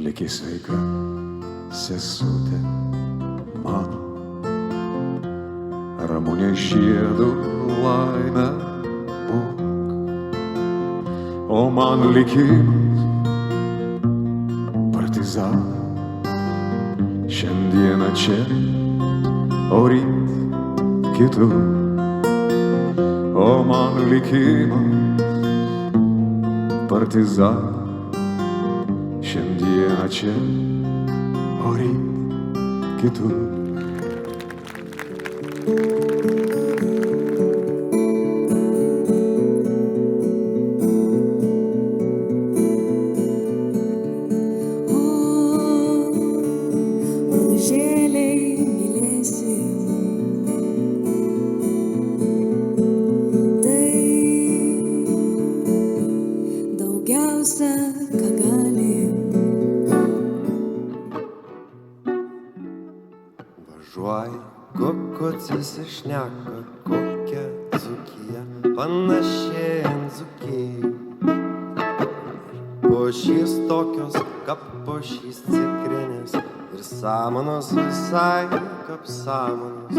Liki sveika, sesutė mano, ramunė žiedu laimę būk, o man likimas partizana. Šiandieną čia, o ryt kitur, o man likimas partizana. Šiandieną čia, o ryt kitur. Ką galim. Važiuoja kukucis ir šneka kokią dzūkiją, panašiai ant dzūkijų. Pušys tokios kaip pušys cikrinės ir samanos visai kaip samanos.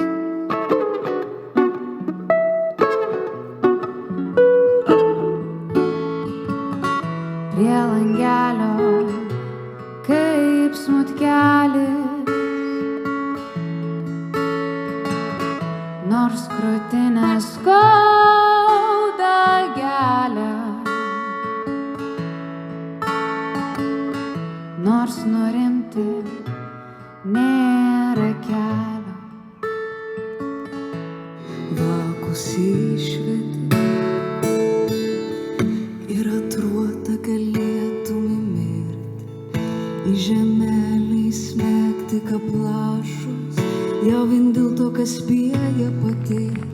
Prie langelio kaip smutkelis, nors krūtinę skauda gelia, nors nurimti nėra kelio. Vakus išvedi ir atrodo galėtum įmirti, į žemelį įsmegti kaip lašas, jau vien dėl to, kas spėja patirti.